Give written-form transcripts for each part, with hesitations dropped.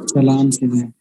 सलाम से जाए।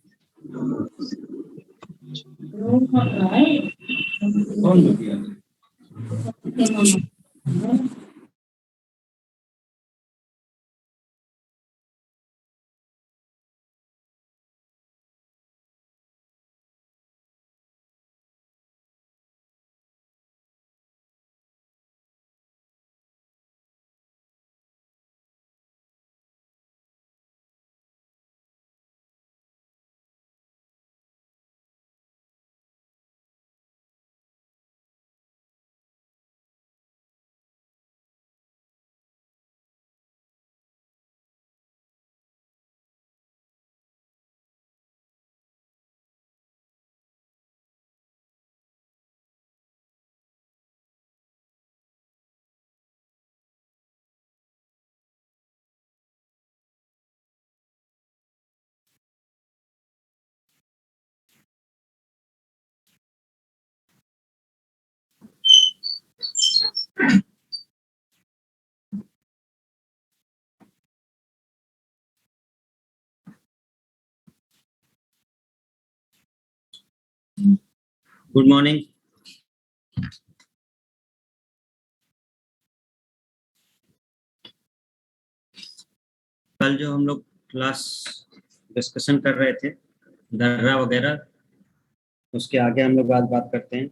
Good morning. कल जो हम लोग क्लास डिस्कशन कर रहे थे दर्रा वगैरह, उसके आगे हम लोग आज बात करते हैं।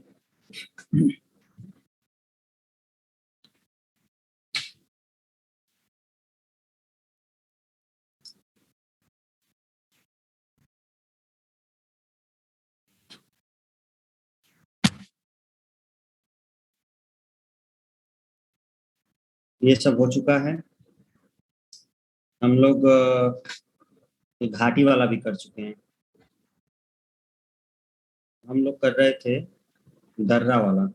ये सब हो चुका है। हम लोग घाटी वाला भी कर चुके हैं। हम लोग कर रहे थे दर्रा वाला।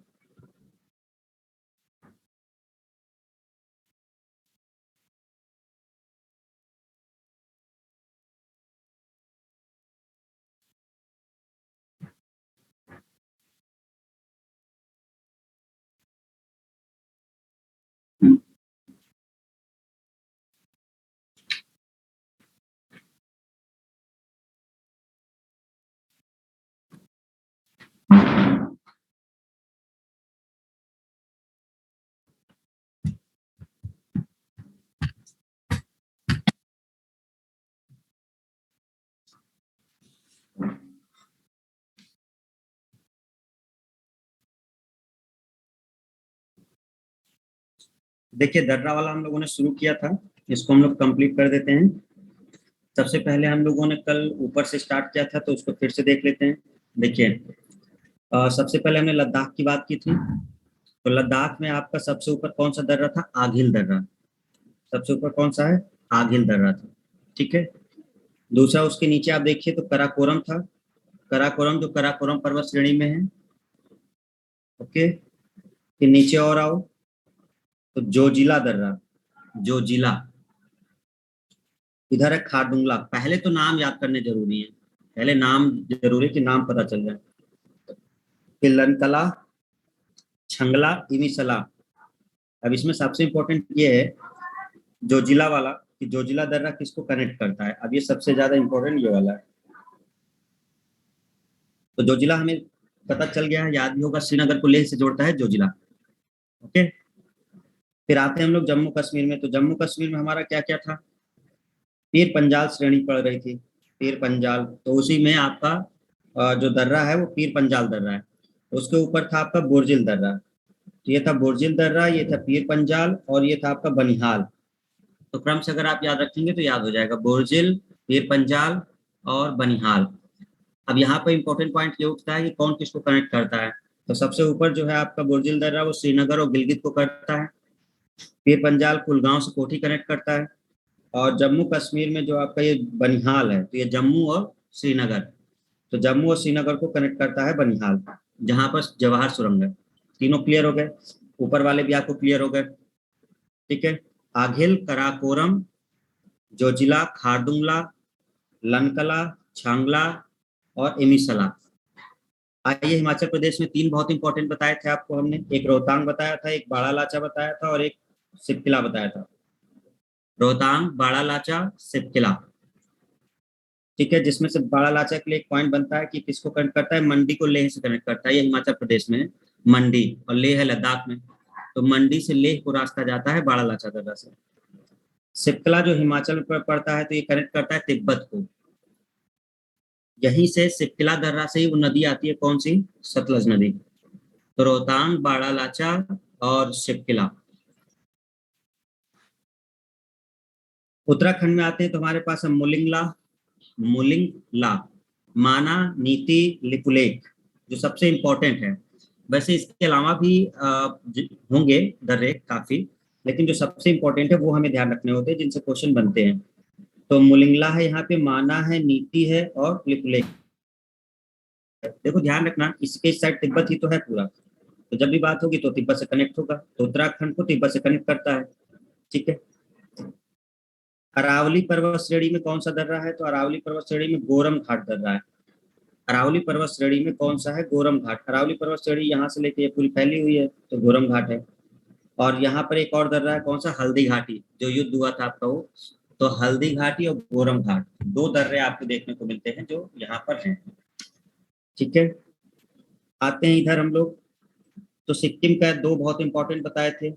देखिए, दर्रा वाला हम लोगों ने शुरू किया था, इसको हम लोग कंप्लीट कर देते हैं। सबसे पहले हम लोगों ने कल ऊपर से स्टार्ट किया था, तो उसको फिर से देख लेते हैं। देखिए, सबसे पहले हमने लद्दाख की बात की थी। तो लद्दाख में आपका सबसे ऊपर कौन सा दर्रा था? आघिल दर्रा। सबसे ऊपर कौन सा है? आघिल दर्रा था। ठीक है। दूसरा उसके नीचे आप देखिए तो कराकोरम था। कराकोरम जो कराकोरम पर्वत श्रेणी में है। ओके। फिर नीचे और आओ तो जोजिला दर्रा। जोजिला। इधर है खारदुंगला। पहले तो नाम याद करने जरूरी है। पहले नाम जरूरी है कि नाम पता चल जाए। फिर लनतला, छंगला, इमिसला। अब इसमें सबसे इंपॉर्टेंट ये है जोजिला वाला कि जोजिला दर्रा किसको कनेक्ट करता है। अब ये सबसे ज्यादा इंपॉर्टेंट ये वाला है। तो जोजिला हमें पता चल गया है, याद भी होगा, श्रीनगर को लेह से जोड़ता है जोजिला। ओके। फिर आते हैं हम लोग जम्मू कश्मीर में। तो जम्मू कश्मीर में हमारा क्या क्या था? पीर पंजाल श्रेणी पड़ रही थी। पीर पंजाल, तो उसी में आपका जो दर्रा है वो पीर पंजाल दर्रा है। उसके ऊपर था आपका बोरजिल दर्रा। तो ये था बोरजिल दर्रा, ये था पीर पंजाल, और ये था आपका बनिहाल। तो क्रम से अगर आप याद रखेंगे तो याद हो जाएगा, बोरजिल, पीर पंजाल और बनिहाल। अब यहाँ पर इंपॉर्टेंट पॉइंट ये उठता है कि कौन किसको कनेक्ट करता है। तो सबसे ऊपर जो है आपका बोरजिल दर्रा वो श्रीनगर और गिलगित को करता है। पीर पंजाल कुलगांव से कोठी कनेक्ट करता है। और जम्मू कश्मीर में जो आपका ये बनिहाल है, तो ये जम्मू और श्रीनगर, तो जम्मू और श्रीनगर को कनेक्ट करता है बनिहाल, जहां पर जवाहर सुरंग है। तीनों क्लियर हो गए। ऊपर वाले भी आपको क्लियर हो गए। ठीक है। आघिल, कराकोरम, जोजिला, खारदुंगला, लनकला, छांगला और एमिसला। आइए, हिमाचल प्रदेश में 3 बहुत इंपॉर्टेंट बताए थे आपको हमने, एक रोहतांग बताया था, एक बाड़ा लाचा बताया था और एक सिपकिला बताया था। रोहतांग, बाड़ा लाचा, सिपकिला। ठीक है, जिसमें से बाड़ा लाचा के लिए एक पॉइंट बनता है कि किसको कनेक्ट करता है, मंडी को लेह से कनेक्ट करता है। ये हिमाचल प्रदेश में है मंडी, और लेह है लद्दाख में। तो मंडी से लेह को रास्ता जाता है बाड़ा लाचा दर्रा से। सिपकला जो हिमाचल में पड़ता है, तो ये कनेक्ट करता है तिब्बत को। यहीं से सिपकिला दर्रा से ही वो नदी आती है, कौन सी, सतलज नदी। तो रोहतांग, बाड़ा लाचा और सिपकिला। उत्तराखंड में आते हैं तो हमारे पास है मुलिंगला, मुलिंगला, माना, नीति, लिपुलेख, जो सबसे इंपॉर्टेंट है। वैसे इसके अलावा भी होंगे दर्रे काफी, लेकिन जो सबसे इंपॉर्टेंट है वो हमें ध्यान रखने होते हैं, जिनसे क्वेश्चन बनते हैं। तो मुलिंगला है यहाँ पे, माना है, नीति है और लिपुलेख। देखो ध्यान रखना, इसके इस साइड तिब्बत ही तो है पूरा, तो जब भी बात होगी तो तिब्बत से कनेक्ट होगा, तो उत्तराखंड को तिब्बत से कनेक्ट करता है। ठीक है। अरावली पर्वत श्रेणी में कौन सा दर्रा है, तो अरावली पर्वत श्रेणी में गोरम घाट दर्रा है। अरावली पर्वत श्रेणी में कौन सा है, गोरम घाट। अरावली पर्वत श्रेणी यहाँ से लेके ये पूरी फैली हुई है, तो गोरम घाट है। और यहाँ पर एक और दर्रा है, कौन सा, हल्दी घाटी, जो युद्ध हुआ था आपका वो। तो हल्दी घाटी और गोरम घाट, 2 दर्रे आपको देखने को मिलते हैं जो यहाँ पर हैं। ठीक है, आते हैं इधर हम लोग। तो सिक्किम का 2 बहुत इंपॉर्टेंट बताए थे,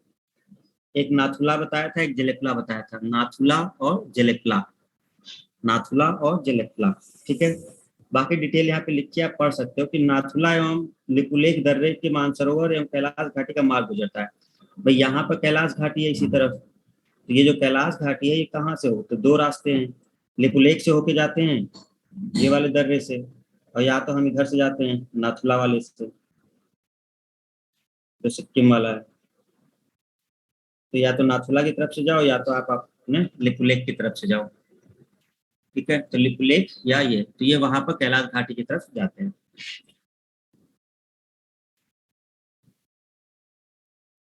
एक नाथुला बताया था, एक जेलेपला बताया था। नाथुला और जेलेपला, नाथुला और जेलेपला। ठीक है, बाकी डिटेल यहाँ पे लिख के आप पढ़ सकते हो कि नाथुला एवं लिपुलेख दर्रे के मानसरोवर एवं कैलाश घाटी का मार्ग गुजरता है। भाई यहाँ पर कैलाश घाटी है इसी तरफ, तो ये जो कैलाश घाटी है ये कहाँ से हो, तो 2 रास्ते हैं। लिपुलेख से होके जाते हैं, ये वाले दर्रे से, और या तो हम इधर से जाते हैं नाथुला वाले से, जो सिक्किम वाला है। तो या तो नाथुला की तरफ से जाओ, या तो आप अपने लिपुलेख की तरफ से जाओ। ठीक है, तो लिपुलेख या ये, तो ये वहां पर कैलाश घाटी की तरफ जाते हैं।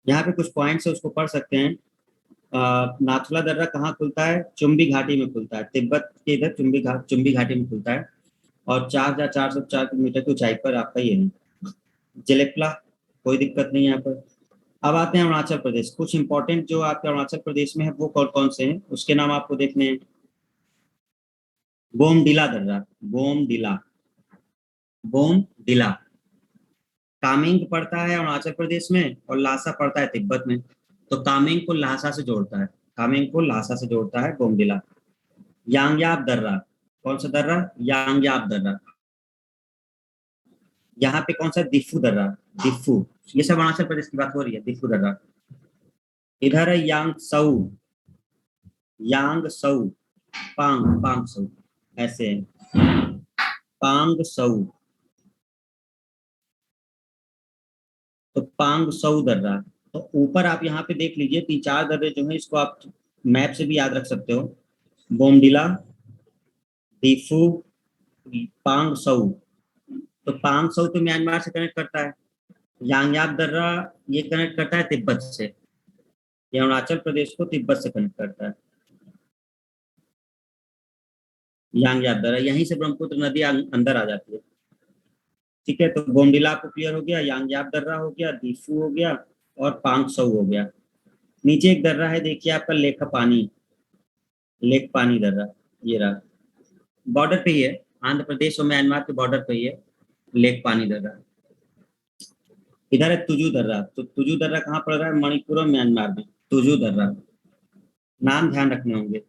यहाँ पे कुछ पॉइंट्स है, उसको पढ़ सकते हैं। नाथुला दर्रा कहाँ खुलता है, चुम्बी घाटी में खुलता है, तिब्बत के इधर चुम्बी घाटी में खुलता है, और 4,404 किलोमीटर की ऊंचाई पर आपका ये है। जेलेपला, कोई दिक्कत नहीं है यहाँ पर। अब आते हैं अरुणाचल प्रदेश। कुछ इंपॉर्टेंट जो आपके अरुणाचल प्रदेश में है वो कौन कौन से हैं, उसके नाम आपको देखने हैं। बोमडिला दर्रा, बोमडिला, बोमडिला। कामेंग पड़ता है अरुणाचल प्रदेश में और लासा पड़ता है तिब्बत में। तो कामेंग को लासा से जोड़ता है, कामेंग को लासा से जोड़ता है बोमडिला। यांगयाप दर्रा, कौन सा दर्रा, यांगयाप दर्रा। यहाँ पे कौन सा, दिफू दर्रा, दिफू। ये सब अरुणाचल प्रदेश की बात हो रही है, दिफू दर्रा। इधर है यांग सऊ, यांग सऊ, पांग, पांग सऊ, ऐसे है, पांग सऊ। तो पांग सऊ दर्रा। तो ऊपर आप यहाँ पे देख लीजिए, 3-4 दर्रे जो है, इसको आप मैप से भी याद रख सकते हो। बोमडिला, दीफू, पांग सऊ। तो पांग सऊ तो म्यांमार से कनेक्ट करता है। यांगयाप दर्रा ये कनेक्ट करता है तिब्बत से, ये अरुणाचल प्रदेश को तिब्बत से कनेक्ट करता है। यांगयाप दर्रा, यहीं से ब्रह्मपुत्र नदी अंदर आ जाती है। ठीक है, तो बोमडिला आपको क्लियर हो गया, यांगयाप दर्रा हो गया, दीफू हो गया, और पांग सऊ हो गया। नीचे एक दर्रा है देखिए आपका, लेखा पानी, लेक पानी दर्रा, ये रहा, बॉर्डर पे ही है, आंध्र प्रदेश और म्यांमार के बॉर्डर पे ही है, लेक पानी दर्रा। इधर है तुजू दर्रा। तो तुजू दर्रा कहाँ पड़ रहा है, मणिपुर और म्यांमार में, तुजू दर्रा। नाम ध्यान रखने होंगे।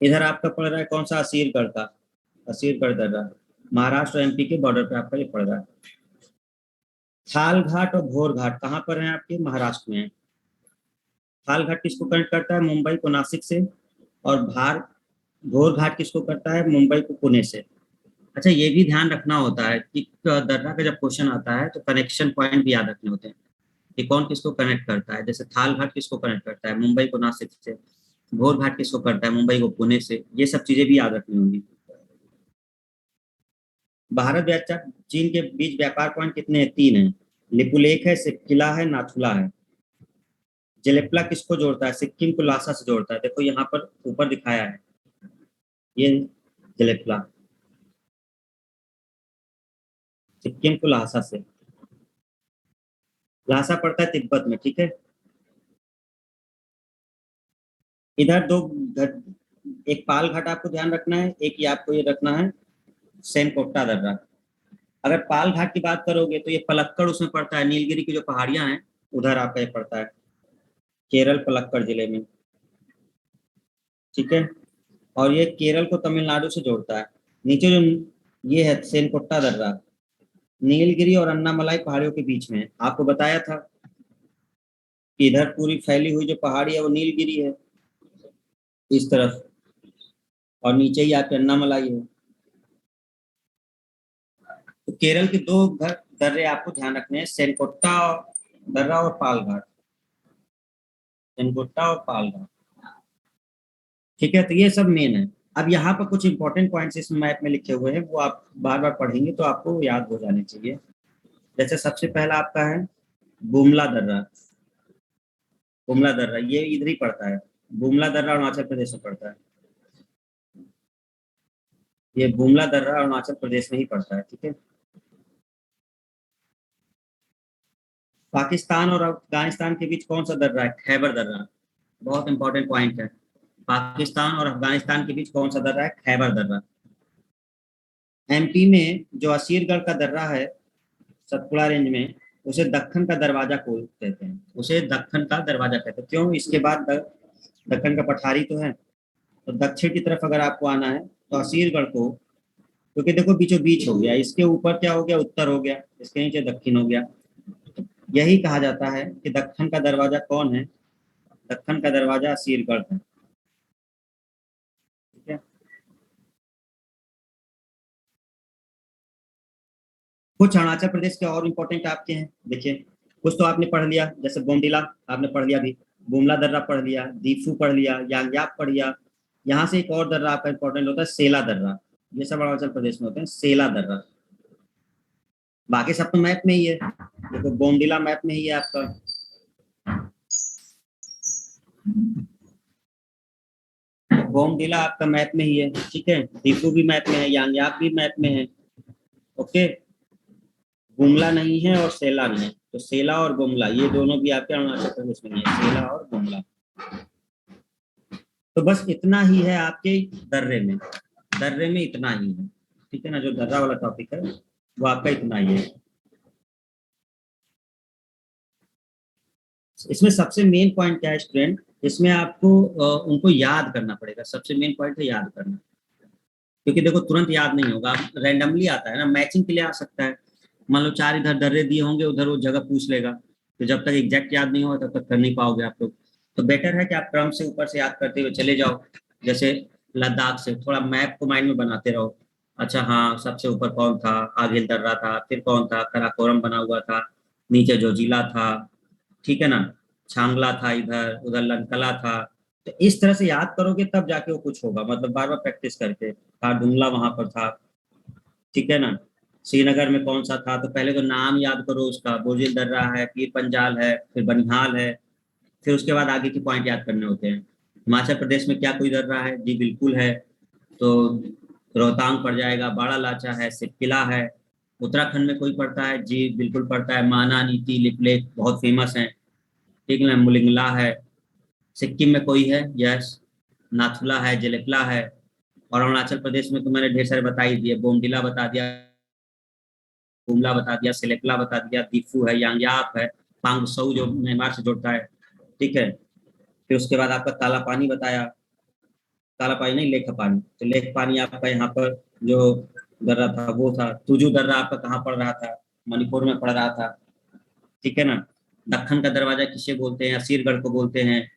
इधर आपका पड़ रहा है कौन सा, असीरगढ़ का, असीरगढ़ दर्रा, महाराष्ट्र और एमपी के बॉर्डर पे आपका ये पड़ रहा है। थाल घाट और भोर घाट कहाँ पर है आपके, महाराष्ट्र में है। थाल घाट किसको कनेक्ट करता है, मुंबई को नासिक से, और भोर घाट किसको करता है, मुंबई को पुणे से। अच्छा, ये भी ध्यान रखना होता है कि दर्रा का जब क्वेश्चन आता है तो कनेक्शन पॉइंट भी याद रखने होते हैं, कि कौन किसको कनेक्ट करता है। जैसे थाल घाट किसको कनेक्ट करता है, मुंबई को नासिक से। भोर घाट किसको करता है, मुंबई को पुणे से। ये सब चीजें भी याद रखनी होंगी। भारत और चीन के बीच व्यापार पॉइंट कितने हैं, 3 हैं। लिपुलेख है, सिपकिला है, नाथुला है। जेलेपला किसको जोड़ता है, सिक्किम को लासा से जोड़ता है, देखो यहाँ पर ऊपर दिखाया है, ये जेलेपला। सिक्किम को ल्हासा से, ल्हासा पड़ता है तिब्बत में, ठीक है। इधर दो घट, एक पाल घाट आपको ध्यान रखना है, एक ये आपको ये रखना है सेनकोट्टा दर्रा। अगर पाल घाट की बात करोगे तो ये पलक्कड़ उसमें पड़ता है, नीलगिरी की जो पहाड़ियां हैं उधर आपका ये पड़ता है, केरल पलक्कड़ जिले में, ठीक है। और ये केरल को तमिलनाडु से जोड़ता है। नीचे जो ये है सेनकोट्टा दर्रा, नीलगिरी और अन्नामलाई पहाड़ियों के बीच में है। आपको बताया था कि इधर पूरी फैली हुई जो पहाड़ी है वो नीलगिरी है इस तरफ, और नीचे ही आपके अन्नामलाई है। तो केरल के दो दर्रे आपको ध्यान रखने हैं, सेनकोट्टा दर्रा और पाल घाट, सेनकोट्टा और पाल घाट, ठीक है। तो ये सब मेन है। अब यहाँ पर कुछ इंपॉर्टेंट पॉइंट्स इस मैप में लिखे हुए हैं, वो आप बार बार पढ़ेंगे तो आपको याद हो जाने चाहिए। जैसे सबसे पहला आपका है बुमला दर्रा। बुमला दर्रा ये इधर ही पड़ता है, बुमला दर्रा अरुणाचल प्रदेश में पड़ता है। ये बुमला दर्रा अरुणाचल प्रदेश में ही पड़ता है, ठीक है। पाकिस्तान और अफगानिस्तान के बीच कौन सा दर्रा है? खैबर दर्रा। बहुत इंपॉर्टेंट पॉइंट है। पाकिस्तान और अफगानिस्तान के बीच कौन सा दर्रा है? खैबर दर्रा। एमपी में जो असीरगढ़ का दर्रा है सतपुड़ा रेंज में, उसे दक्कन का दरवाजा को कहते हैं, उसे दक्कन का दरवाजा कहते हैं। क्यों? इसके बाद दक्कन का पठारी तो है, तो दक्षिण की तरफ अगर आपको आना है तो असीरगढ़ को, क्योंकि देखो बीचों बीच हो गया, इसके ऊपर क्या हो गया? उत्तर हो गया, इसके नीचे दक्षिण हो गया। यही कहा जाता है कि दक्कन का दरवाजा कौन है? दक्कन का दरवाजा असीरगढ़ है, ठीक है। कुछ अरुणाचल प्रदेश के और इम्पोर्टेंट आपके हैं, देखिए। कुछ तो आपने पढ़ लिया, जैसे बोमडिला आपने पढ़ लिया अभी, बुमला दर्रा पढ़ लिया, दीफू पढ़ लिया, यांगयाप पढ़ लिया। यहाँ से एक और दर्रा आपका इंपॉर्टेंट होता है सेला दर्रा। ये सब अरुणाचल प्रदेश में होते हैं, सेला दर्रा। बाकी सब तो मैप में ही है, देखो बोमडिला मैप में ही है आपका। बोमडिला आपका मैप में ही है, ठीक है। दीफू भी मैप में है, यांगयाप भी मैप में है, ओके। गुमला नहीं है और सेला नहीं है, तो सेला और गुमला ये दोनों भी आपके अरुणाचल प्रदेश में नहीं है, सेला और गुमला। तो बस इतना ही है आपके दर्रे में, दर्रे में इतना ही है, ठीक है ना। जो दर्रा वाला टॉपिक है वो आपका इतना ही है। इसमें सबसे मेन पॉइंट क्या है स्टूडेंट? इसमें आपको उनको याद करना पड़ेगा, सबसे मेन पॉइंट है याद करना। क्योंकि देखो तुरंत याद नहीं होगा, रैंडमली आता है ना, मैचिंग के लिए आ सकता है। मान लो चार इधर दर्रे दिए होंगे, उधर वो जगह पूछ लेगा, तो जब तक एग्जैक्ट याद नहीं होगा तब तक कर नहीं पाओगे आप लोग। तो बेटर है कि आप क्रम से ऊपर से याद करते हुए चले जाओ। जैसे लद्दाख से थोड़ा मैप को माइंड में बनाते रहो। अच्छा हाँ, सबसे ऊपर कौन था? आगे दर्रा था, फिर कौन था? कराकोरम बना हुआ था, नीचे जोजिला था, ठीक है ना, छांगला था, इधर उधर लंकला था। तो इस तरह से याद करोगे तब जाके वो कुछ होगा, मतलब बार बार प्रैक्टिस करके। खारदुंगला वहां पर था, ठीक है ना। श्रीनगर में कौन सा था? तो पहले तो नाम याद करो उसका, बोजिल दर्रा है, पीर पंजाल है, फिर बनिहाल है, फिर उसके बाद आगे के पॉइंट याद करने होते हैं। हिमाचल प्रदेश में क्या कोई दर्रा है? जी बिल्कुल है। तो रोहतांग पड़ जाएगा, बाड़ा लाचा है, सिरकिला है। उत्तराखंड में कोई पड़ता है? जी बिल्कुल पड़ता है, माना, नीति, लिपलेख बहुत फेमस है, ठीक है ना, मुलिंगला है। सिक्किम में कोई है? यस, नाथुला है, जेलेपला है। और अरुणाचल प्रदेश में तो मैंने ढेर सारे बता ही दिए, बोमडिला बता दिया, गुमला बता दिया, सेलेक्ला बता दिया, दीफू है, यांगयाप है, पांगसऊ जो म्यांमार से जुड़ता है, ठीक है। फिर उसके बाद आपका काला पानी बताया, काला पानी नहीं, लेखा पानी। तो लेख पानी आपका यहाँ पर जो दर्रा था वो था। तुजू दर्रा आपका कहाँ पड़ रहा था? मणिपुर में पड़ रहा था, ठीक है ना। दक्कन का दरवाजा किसे बोलते हैं? असीरगढ़ को बोलते हैं।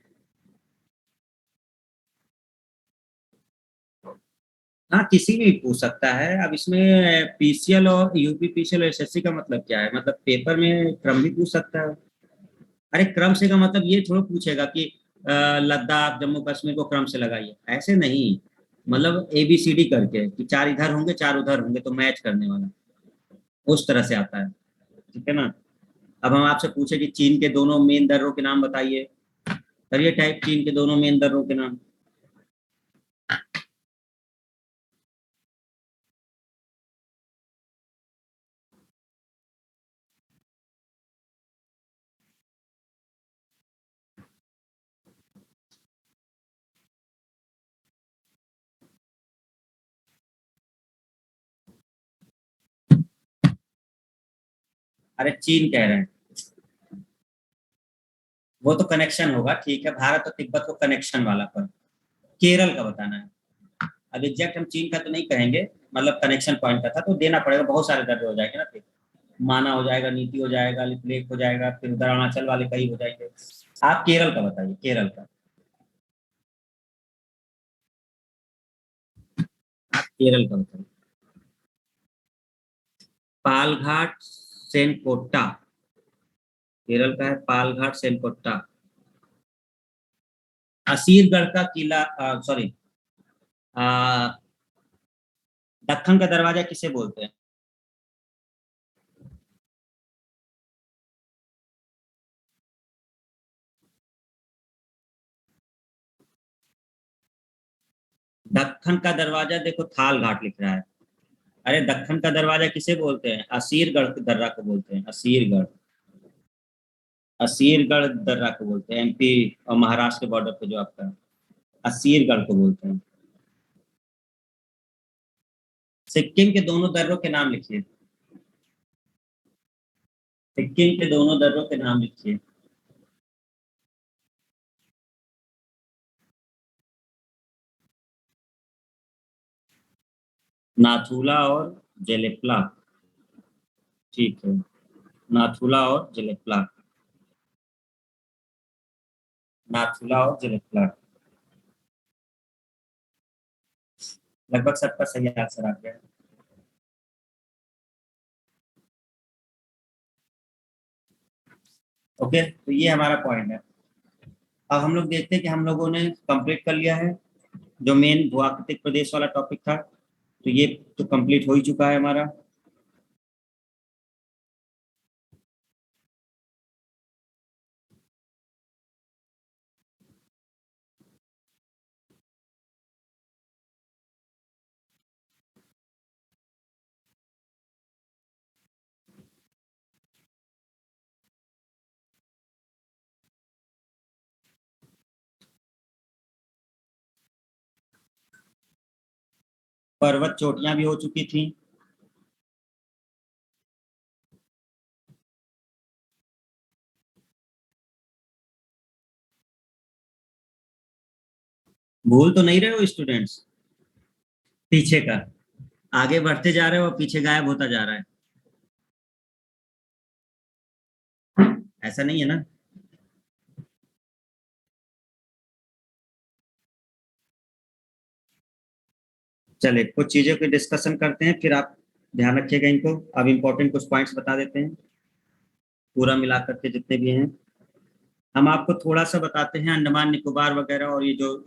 हाँ, किसी भी पूछ सकता है। अब इसमें पीसीएल और यूपी पीसीएल और एसएससी का मतलब क्या है? मतलब पेपर में क्रम भी पूछ सकता है। अरे क्रम से का मतलब ये थोड़ा पूछेगा कि लद्दाख जम्मू कश्मीर को क्रम से लगाइए, ऐसे नहीं। मतलब ABCD करके कि चार इधर होंगे चार उधर होंगे तो मैच करने वाला, उस तरह से आता है, ठीक है ना। अब हम आपसे पूछे कि चीन के दोनों मेन दर्रों के नाम बताइए, करिए टाइप चीन के दोनों मेन दर्रों के नाम। अरे चीन कह रहे हैं, वो तो कनेक्शन होगा, ठीक है, भारत और तिब्बत को कनेक्शन वाला पर केरल का बताना है। अब एग्जैक्ट हम चीन का तो नहीं कहेंगे, मतलब कनेक्शन पॉइंट का था तो देना पड़ेगा, बहुत सारे दर्रे हो जाएंगे ना फिर। माना हो जाएगा, नीति हो जाएगा, लेक हो जाएगा, फिर उधर अरुणाचल वाले कई हो जाएंगे। आप केरल का बताइए, केरल का। आप केरल का बताइए। पालघाट सेनकोट्टा, केरल का है पालघाट सेनकोट्टा। असीरगढ़ का किला, सॉरी, दक्कन का दरवाजा किसे बोलते हैं? दक्कन का दरवाजा देखो, थाल घाट लिख रहा है। अरे दक्कन का दरवाजा किसे बोलते हैं? असीरगढ़ दर्रा को बोलते हैं, असीरगढ़। असीरगढ़ दर्रा को बोलते हैं, एमपी और महाराष्ट्र के बॉर्डर पे जो आपका, असीरगढ़ को बोलते हैं। सिक्किम के दोनों दर्रों के नाम लिखिए। सिक्किम के दोनों दर्रों के नाम लिखिए। नाथुला और जेलेपला। ठीक है, नाथुला और जेलेपला। नाथुला और जेलेपला। लगभग सबका सही आंसर आ गया। ओके, तो ये हमारा पॉइंट है। अब हम लोग देखते हैं कि हम लोगों ने कंप्लीट कर लिया है जो मेन भूआकृतिक प्रदेश वाला टॉपिक था, तो ये तो कंप्लीट हो ही चुका है हमारा। पर्वत चोटियां भी हो चुकी थी। भूल तो नहीं रहे हो स्टूडेंट्स? पीछे का, आगे बढ़ते जा रहे हो और पीछे गायब होता जा रहा है। ऐसा नहीं है ना? चले कुछ चीजों पे डिस्कशन करते हैं, फिर आप ध्यान रखिएगा इनको। अब इम्पोर्टेंट कुछ पॉइंट्स बता देते हैं, पूरा मिलाकर के जितने भी हैं। हम आपको थोड़ा सा बताते हैं अंडमान निकोबार वगैरह और ये जो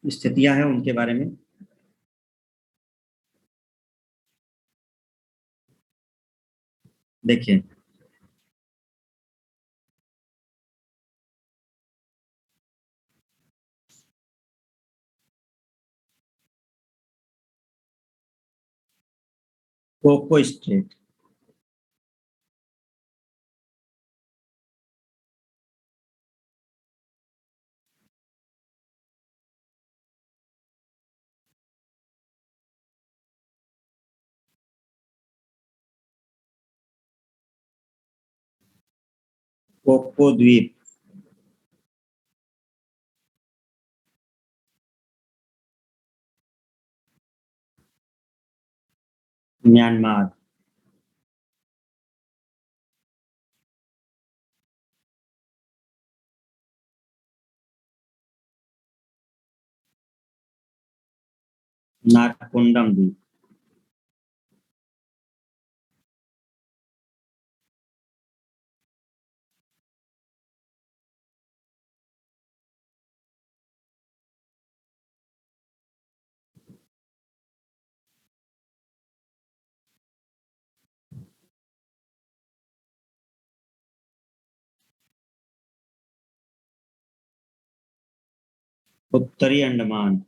स्थितियां हैं उनके बारे में। देखिए, कोको स्ट्रेट। कोको द्वीप। म्यांमार। नारकोंडम द्वीप। उत्तरी अंडमान।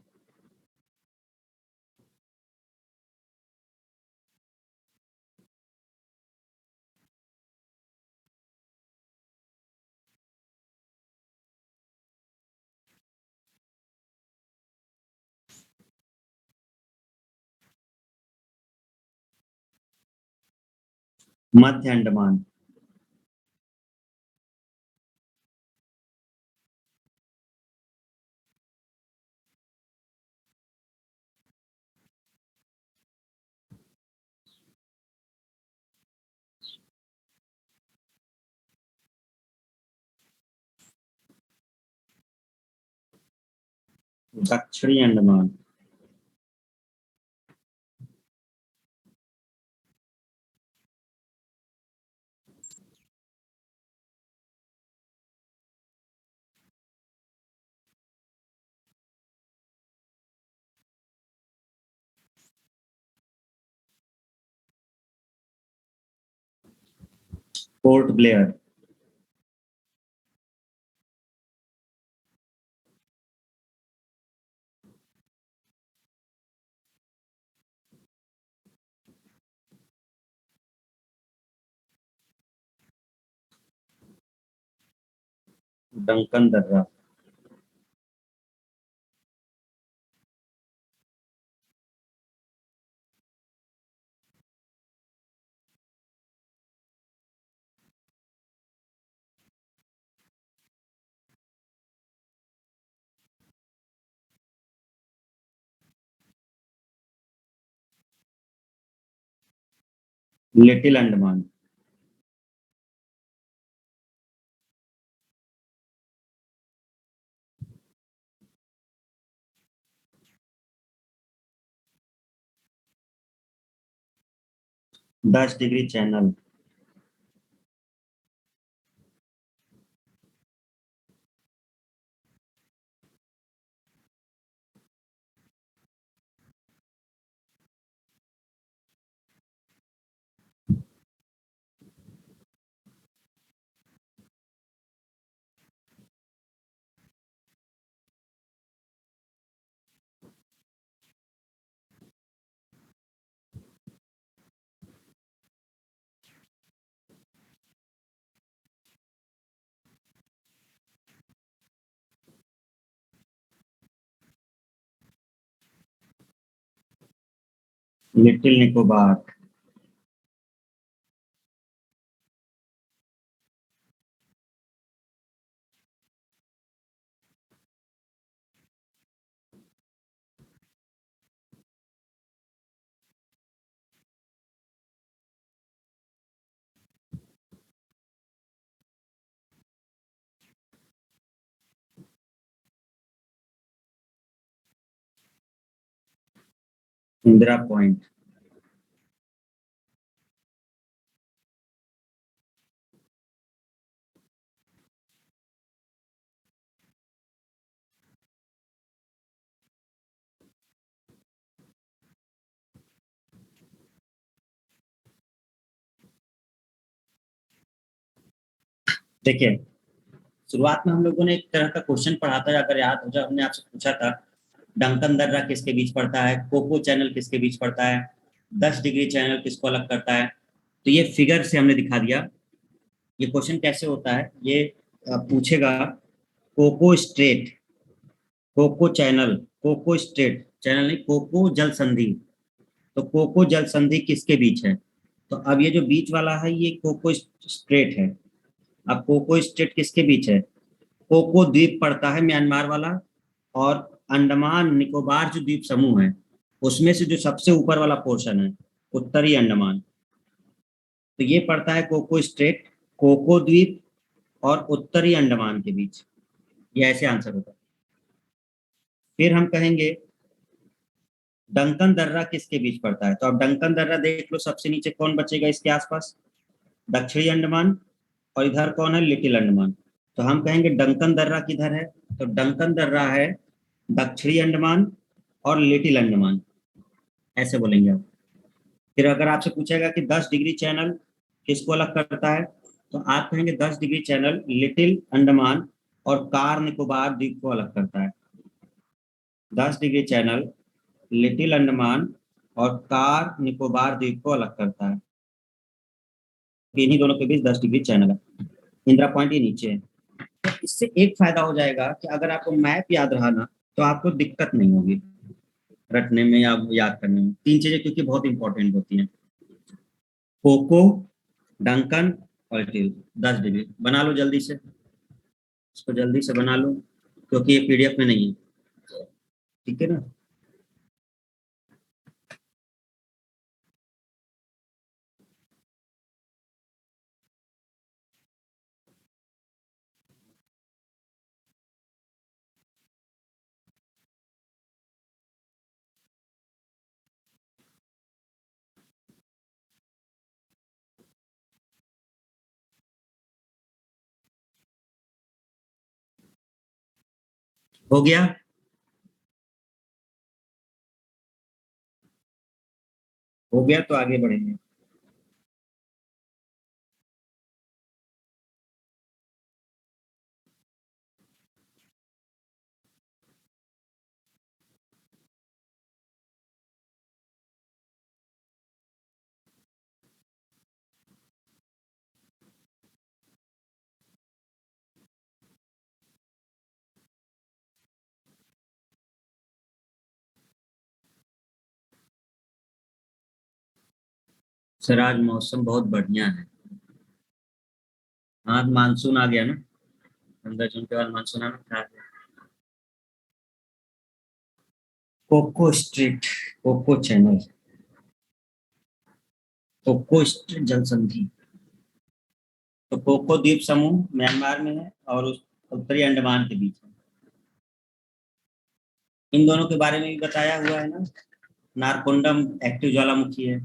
मध्य अंडमान। दक्षिणी अंडमान। पोर्ट ब्लेयर। डंकन दर्रा। लिटिल अंडमान। दस degree channel. Little Nicobar. Indira Point. देखिए, शुरुआत में हम लोगों ने एक तरह का क्वेश्चन पढ़ा था, अगर याद हो जाए, हमने आपसे पूछा था डंकन दर्रा किसके बीच पड़ता है, कोको चैनल किसके बीच पड़ता है, 10 डिग्री चैनल किसको अलग करता है। तो ये फिगर से हमने दिखा दिया। ये क्वेश्चन कैसे होता है, ये पूछेगा Coco strait, Coco channel, Coco strait channel नहीं, कोको जल संधि। तो कोको जल संधि किसके बीच है? तो अब ये जो बीच वाला है ये कोको स्ट्रेट है। अब कोको स्ट्रेट किसके बीच है? कोको द्वीप पड़ता है म्यांमार वाला, और अंडमान निकोबार जो द्वीप समूह है उसमें से जो सबसे ऊपर वाला पोर्शन है उत्तरी अंडमान, तो ये पड़ता है कोको स्ट्रेट, कोको द्वीप और उत्तरी अंडमान के बीच। ये ऐसे आंसर होगा। फिर हम कहेंगे डंकन दर्रा किसके बीच पड़ता है, तो अब डंकन दर्रा देख लो, सबसे नीचे कौन बचेगा इसके आसपास? दक्षिणी अंडमान, और इधर कौन है? लिटिल अंडमान। तो हम कहेंगे डंकन दर्रा किधर है, तो डंकन दर्रा है दक्षिणी अंडमान और लिटिल अंडमान, ऐसे बोलेंगे आप। फिर अगर आपसे पूछेगा कि 10 डिग्री चैनल किसको अलग करता है, तो आप कहेंगे 10 डिग्री चैनल लिटिल अंडमान और कार निकोबार द्वीप को अलग करता है। 10 डिग्री चैनल लिटिल अंडमान और कार निकोबार द्वीप को अलग करता है। इन्हीं दोनों के बीच 10 डिग्री चैनल है। इंदिरा पॉइंट ये नीचे है। तो इससे एक फायदा हो जाएगा कि अगर आपको मैप याद रहा ना, तो आपको दिक्कत नहीं होगी रटने में या याद करने में। तीन चीजें क्योंकि बहुत इंपॉर्टेंट होती हैं, कोको, डंकन और टिल। 10 डिग्री बना लो जल्दी से, इसको जल्दी से बना लो क्योंकि ये पीडीएफ में नहीं है। ठीक है ना? हो गया? हो गया तो आगे बढ़ेंगे। सर आज मौसम बहुत बढ़िया है। हाँ मानसून आ गया ना, 15 जून के बाद मानसून आना था। Coco street, Coco channel, Coco street जल संधि। तो कोको द्वीप समूह म्यांमार में है और उस उत्तरी अंडमान के बीच है। इन दोनों के बारे में भी बताया हुआ है ना। नारकोंडम एक्टिव ज्वालामुखी है।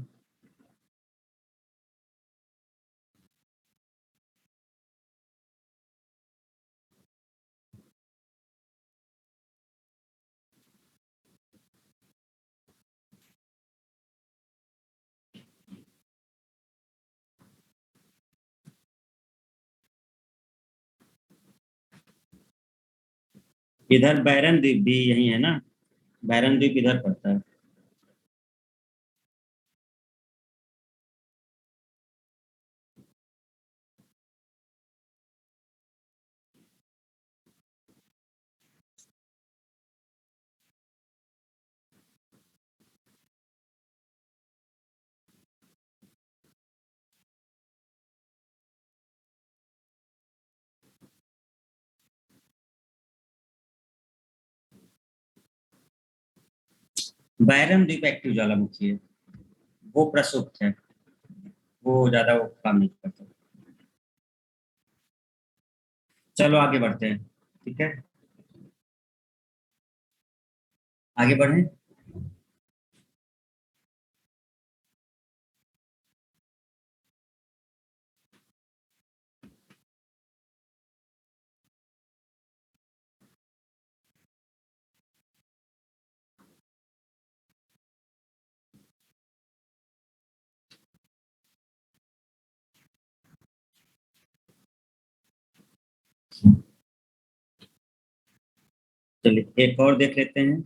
इधर बैरन द्वीप भी यही है ना, बैरन द्वीप इधर पड़ता है। बैरन द्वीप एक्टिव ज्वालामुखी है, वो प्रसुप्त है, वो ज्यादा वो काम नहीं करता। चलो आगे बढ़ते हैं। ठीक है, आगे बढ़ें। चलिए एक और देख लेते हैं।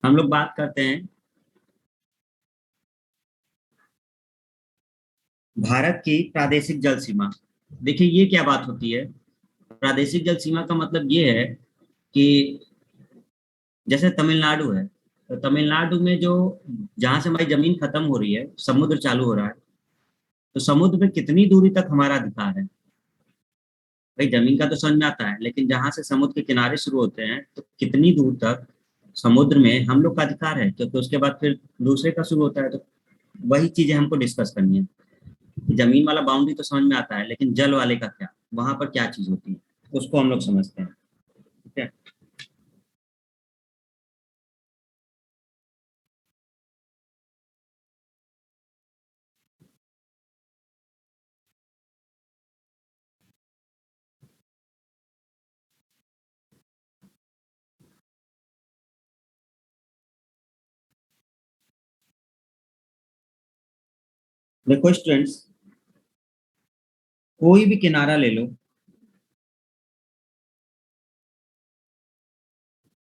हम लोग बात करते हैं भारत की प्रादेशिक जल सीमा। देखिए ये क्या बात होती है, प्रादेशिक जल सीमा का मतलब ये है कि जैसे तमिलनाडु है, तो तमिलनाडु में जो जहां से हमारी जमीन खत्म हो रही है समुद्र चालू हो रहा है, तो समुद्र में कितनी दूरी तक हमारा अधिकार है। भाई जमीन का तो समझ में आता है, लेकिन जहां से समुद्र के किनारे शुरू होते हैं तो कितनी दूर तक समुद्र में हम लोग का अधिकार है, क्योंकि उसके बाद फिर दूसरे का शुरू होता है। तो वही चीजें हमको डिस्कस करनी है कि जमीन वाला बाउंड्री तो समझ में आता है, लेकिन जल वाले का क्या, वहां पर क्या चीज होती है, उसको हम लोग समझते हैं। ठीक है। देखो स्टूडेंट्स, कोई भी किनारा ले लो,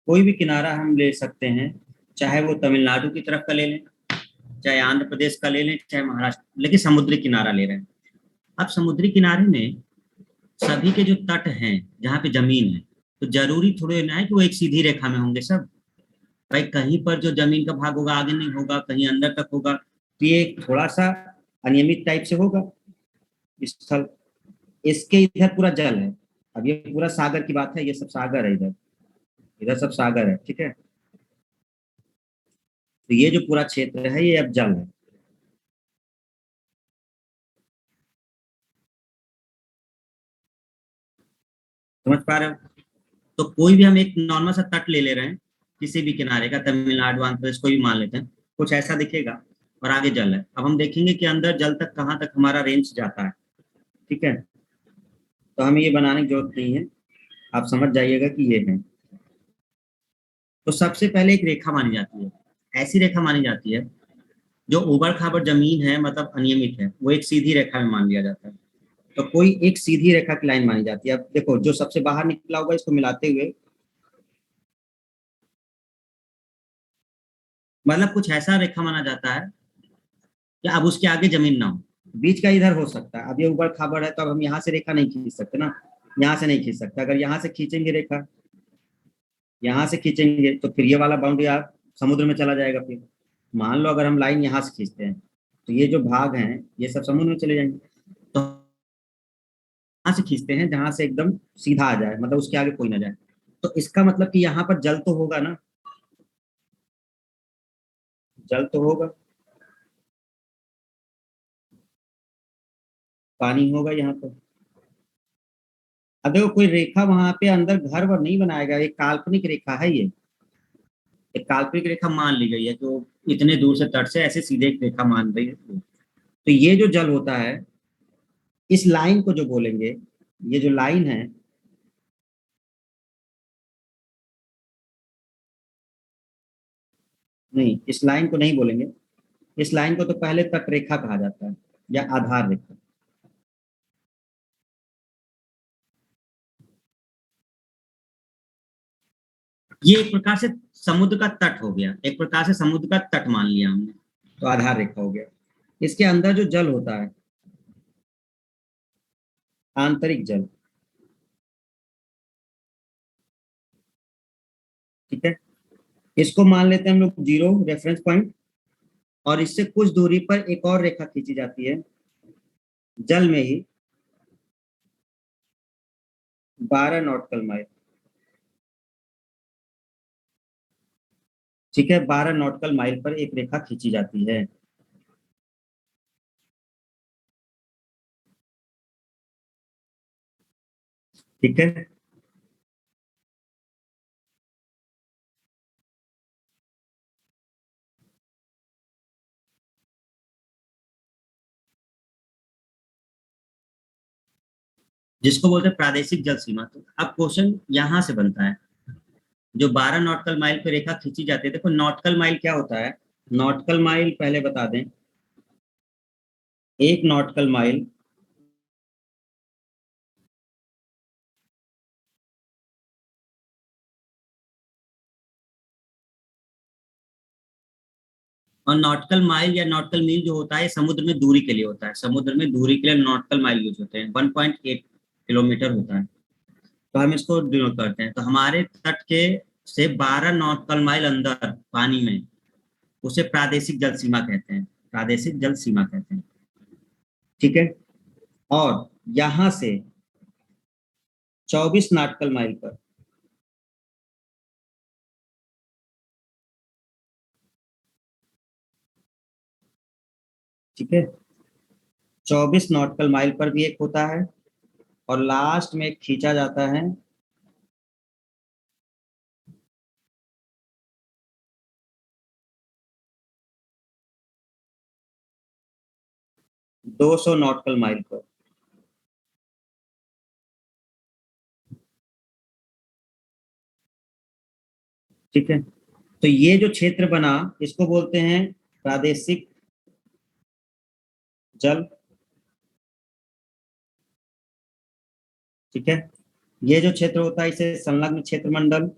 कोई भी किनारा हम ले सकते हैं, चाहे वो तमिलनाडु की तरफ का ले लें, चाहे आंध्र प्रदेश का ले लें, चाहे महाराष्ट्र, लेकिन समुद्री किनारा ले रहे हैं। अब समुद्री किनारे में सभी के जो तट हैं, जहाँ पे जमीन है, तो जरूरी थोड़े ना है कि वो एक सीधी रेखा में होंगे सब। भाई कहीं पर जो जमीन का भाग होगा आगे नहीं होगा, कहीं अंदर तक होगा, तो ये थोड़ा सा अनियमित टाइप से होगा स्थल। इसके इधर पूरा जल है। अब ये पूरा सागर की बात है, ये सब सागर है इधर, इधर सब सागर है। ठीक है। तो ये जो पूरा क्षेत्र है ये अब जल है। समझ पा रहे हो? तो कोई भी हम एक नॉर्मल सा तट ले ले रहे हैं किसी भी किनारे का, तमिलनाडु, आंध्र प्रदेश, कोई भी मान लेते हैं, कुछ ऐसा दिखेगा और आगे जल है। अब हम देखेंगे कि अंदर जल तक कहाँ तक हमारा रेंज जाता है। ठीक है, तो हमें ये बनाने की जरूरत नहीं है, आप समझ जाइएगा कि ये है। तो सबसे पहले एक रेखा मानी जाती है, ऐसी रेखा मानी जाती है जो ऊबड़ खाबड़ जमीन है, मतलब अनियमित है, वो एक सीधी रेखा में मान लिया जाता है। तो कोई एक सीधी रेखा की लाइन मानी जाती है। अब देखो, जो सबसे बाहर निकला होगा इसको मिलाते हुए, मतलब कुछ ऐसा रेखा माना जाता है कि अब उसके आगे जमीन ना हो, बीच का इधर हो सकता है। अब ये ऊबड़ खाबड़ है तो अब हम यहाँ से रेखा नहीं खींच सकते ना, यहाँ से नहीं खींच सकते। अगर यहाँ से खींचेंगे रेखा, यहाँ से खींचेंगे तो फिर ये वाला बाउंड्री आप समुद्र में चला जाएगा। फिर मान लो अगर हम लाइन यहाँ से खींचते हैं तो ये जो भाग हैं ये सब समुद्र में चले जाएंगे। तो यहाँ से खींचते हैं जहां से एकदम सीधा आ जाए, मतलब उसके आगे कोई ना जाए। तो इसका मतलब कि यहाँ पर जल तो होगा ना, जल तो होगा, पानी होगा यहाँ पर। अब देखो, कोई रेखा वहां पे अंदर घर वर नहीं बनाएगा, एक काल्पनिक रेखा है ये, एक काल्पनिक रेखा मान ली गई है जो इतने दूर से तट से ऐसे सीधे एक रेखा मान रही है। तो ये जो जल होता है, इस लाइन को जो बोलेंगे, ये जो लाइन है, नहीं इस लाइन को नहीं बोलेंगे, इस लाइन को तो पहले तट रेखा कहा जाता है या आधार रेखा। ये एक प्रकार से समुद्र का तट हो गया, एक प्रकार से समुद्र का तट मान लिया हमने, तो आधार रेखा हो गया। इसके अंदर जो जल होता है, आंतरिक जल, ठीक है, इसको मान लेते हैं हम लोग जीरो रेफरेंस पॉइंट। और इससे कुछ दूरी पर एक और रेखा खींची जाती है जल में ही, 12 नॉटिकल माइल। ठीक है, 12 नॉटिकल माइल पर एक रेखा खींची जाती है। ठीक है, जिसको बोलते हैं प्रादेशिक जल सीमा। तो अब क्वेश्चन यहां से बनता है, जो 12 नॉटिकल माइल पे रेखा खींची जाती है, देखो नॉटिकल माइल क्या होता है। नॉटिकल माइल पहले बता दें, एक नॉटिकल माइल, और नॉटिकल माइल या नॉटिकल मील जो होता है समुद्र में दूरी के लिए होता है, समुद्र में दूरी के लिए नॉटिकल माइल यूज होते हैं, 1.8 किलोमीटर होता है। तो हम इसको डिनोट करते हैं, तो हमारे तट के से 12 नॉटिकल माइल अंदर पानी में, उसे प्रादेशिक जल सीमा कहते हैं, प्रादेशिक जल सीमा कहते हैं। ठीक है, और यहां से 24 नॉटिकल माइल पर, ठीक है, 24 नॉटिकल माइल पर भी एक होता है, और लास्ट में एक खींचा जाता है 200 नॉटिकल माइल पर। ठीक है, तो ये जो क्षेत्र बना इसको बोलते हैं प्रादेशिक जल। ठीक है, ये जो क्षेत्र होता है इसे संलग्न क्षेत्र मंडल,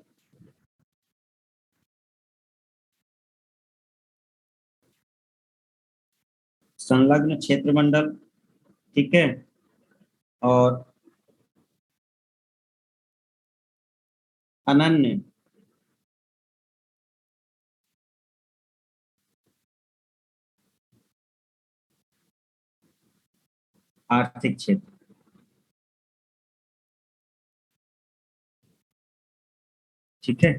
संलग्न क्षेत्र मंडल, ठीक है, और अनन्य आर्थिक क्षेत्र। ठीक है,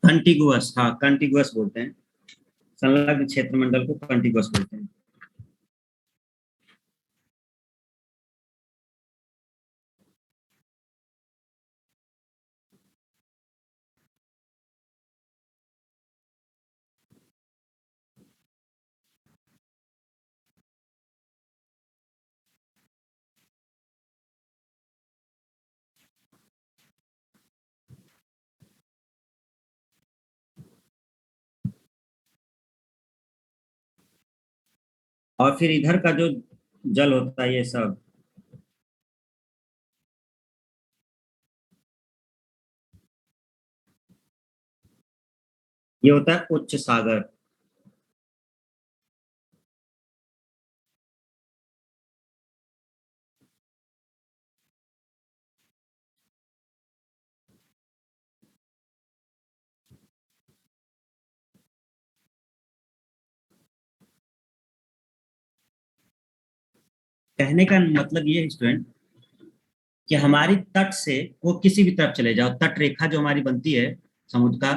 कंटिगुअस, हाँ कंटिगुअस बोलते हैं, संलग्न क्षेत्र मंडल को कंटिगुअस बोलते हैं। और फिर इधर का जो जल होता है ये सब, ये होता है उच्च सागर। कहने का मतलब ये है स्टूडेंट कि हमारी तट से वो किसी भी तरफ चले जाओ, तट रेखा जो हमारी बनती है समुद्र का,